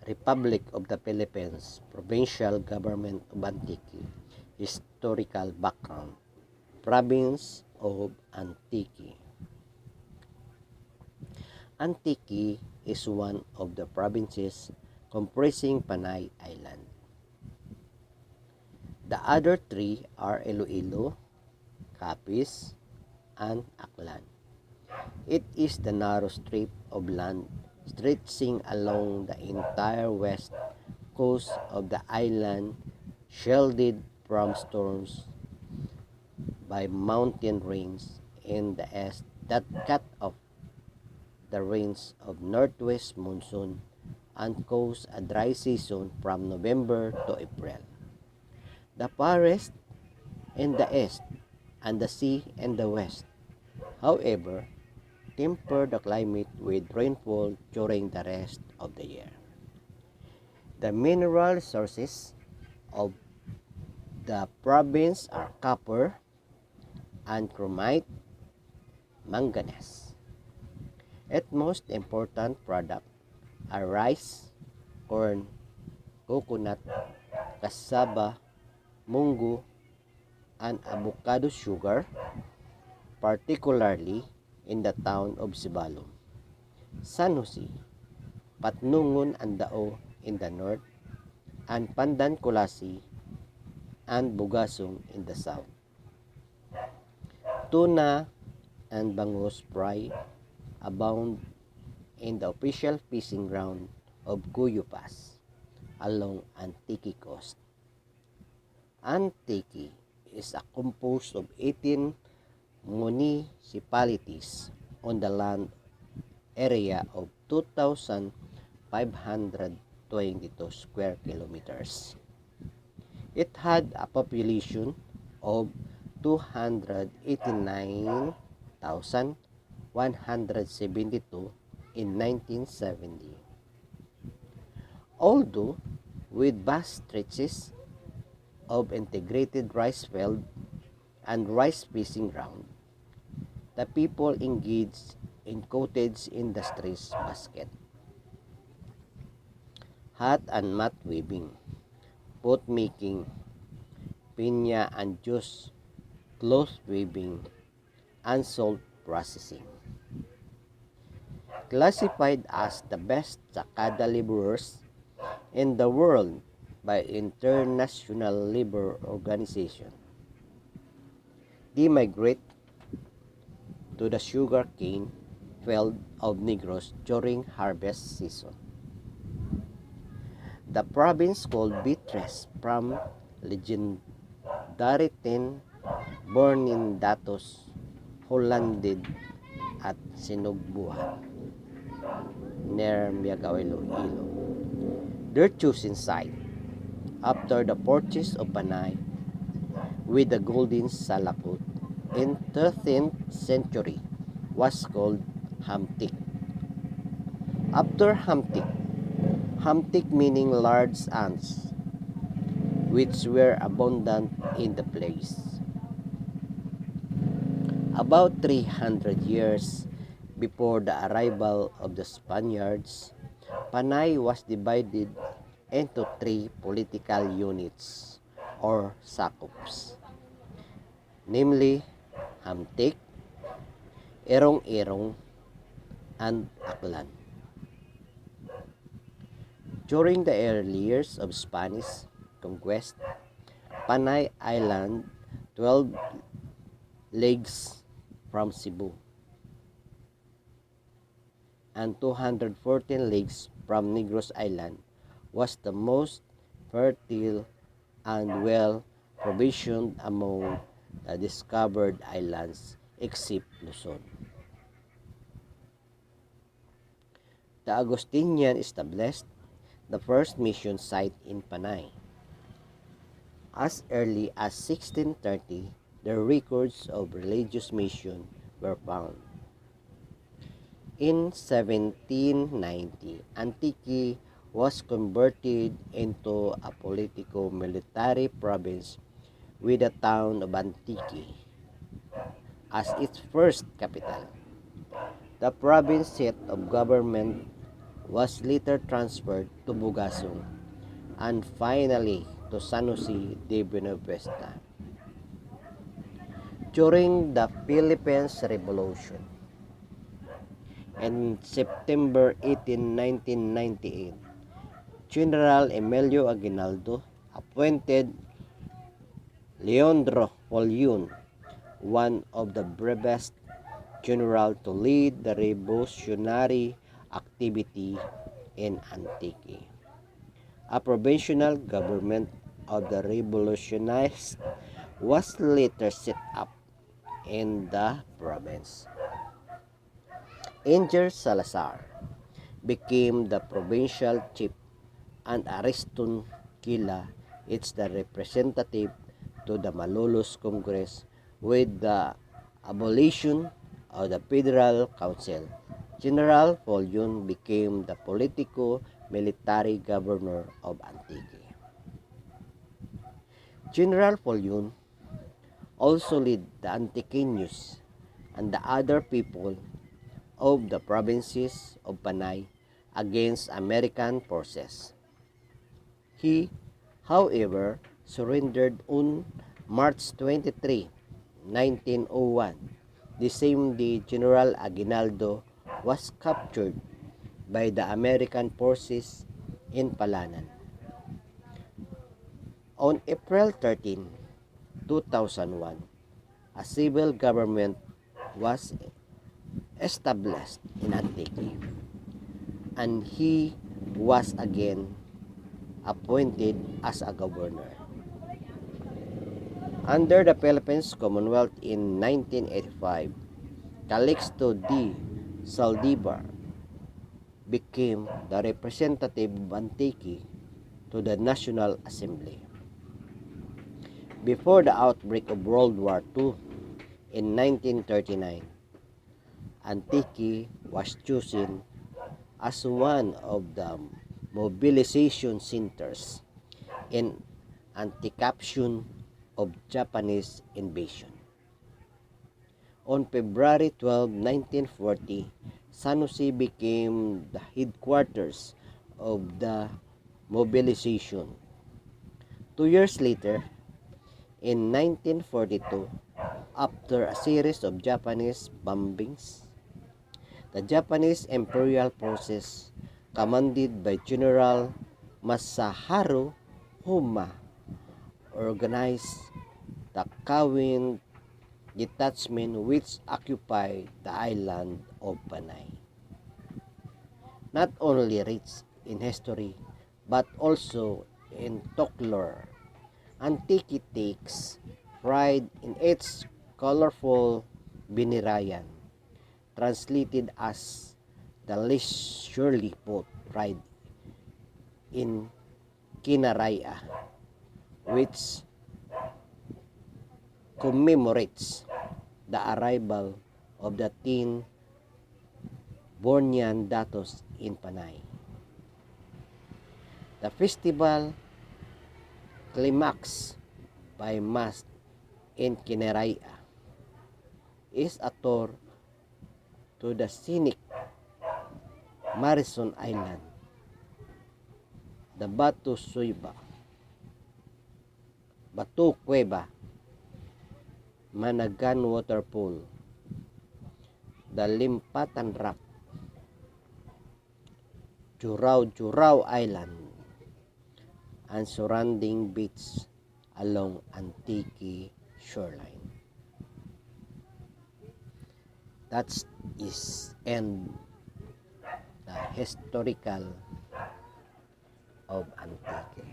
Republic of the Philippines, Provincial Government of Antique, Historical Background, Province of Antique. Antique is one of the provinces comprising Panay Island. The other three are Iloilo, Capiz, and Aklan. It is the narrow strip of land stretching along the entire west coast of the island, shielded from storms by mountain ranges in the east that cut off the range of northwest monsoon and cause a dry season from November to April. The forest in the east and the sea in the west, however, temper the climate with rainfall during the rest of the year. The mineral resources of the province are copper and chromite, manganese. Its most important product are rice, corn, coconut, cassava, mungo, and avocado sugar, particularly in the town of Sibalom, San Jose, Patnungon and Dao in the north, and Pandan Colasi and Bugasong in the south. Tuna and bangus fry abound in the official fishing ground of Cuyo Pass along Antique Coast. Antique is composed of 18 municipalities on the land area of 2,522 square kilometers. It had a population of 289,172 in 1970. Although with vast stretches of integrated rice field and rice fishing ground, the people engaged in cottage industries basket, hat and mat weaving, boat making, pinya and juice, cloth weaving, and salt processing. Classified as the best Sakada laborers in the world by International Labor Organization, they migrate to the sugarcane field of Negros during harvest season. The province called Beatrice from legendary ten born in Datos who landed at Sinugbuhan near Miagawelo, Ilo. Their chosen site after the purchase of Panay with the golden Salakot in 13th century was called Hamtik. After Hamtik, Hamtik meaning large ants, which were abundant in the place. About 300 years before the arrival of the Spaniards, Panay was divided into three political units or sakups, namely Hamtik, Irong-Irong, and Aklan. During the early years of Spanish conquest, Panay Island 12 leagues from Cebu and 214 leagues from Negros Island was the most fertile and well provisioned among the discovered islands except Luzon. The Augustinian established the first mission site in Panay. As early as 1630, the records of religious mission were found. In 1790, Antique was converted into a politico-military province with the town of Antique as its first capital. The province seat of government was later transferred to Bugasong and finally to San Jose de Buenavista. During the Philippines Revolution in September 18, 1998, General Emilio Aguinaldo appointed Leandro Polion, one of the bravest general, to lead the revolutionary activity in Antique. A provisional government of the revolutionists was later set up in the province. Angel Salazar became the provincial chief and Ariston Kila is the representative to the Malolos Congress. With the abolition of the Federal Council, General Polion became the politico-military governor of Antique. General Polion also led the Antiqueños and the other people of the provinces of Panay against American forces. He, however, surrendered on March 23, 1901. The same day, General Aguinaldo was captured by the American forces in Palanan. On April 13, 2001, a civil government was established in Antique, and he was again appointed as a governor. Under the Philippines Commonwealth in 1985, Calixto D. Saldivar became the representative of Antique to the National Assembly. Before the outbreak of World War II in 1939, Antique was chosen as one of the mobilization centers in anti-caption of Japanese invasion. On February 12, 1940, San Jose became the headquarters of the mobilization. 2 years later, in 1942, after a series of Japanese bombings, the Japanese Imperial Forces, commanded by General Masaharu Homma, organized the Kawin Detachment, which occupied the island of Panay. Not only rich in history, but also in folklore, Antique takes pride in its colorful binirayan, translated as the leisurely boat ride in Kinaraya, which commemorates the arrival of the 10 Bornean Datos in Panay. The festival climax by Mass in Kinaraya is a tour to the scenic Marison Island, the Batu Cueva, Managan Waterfall, the Limpatan Rock, Jurao Island, and surrounding beach along Antique shoreline. That is end the historical of Antique.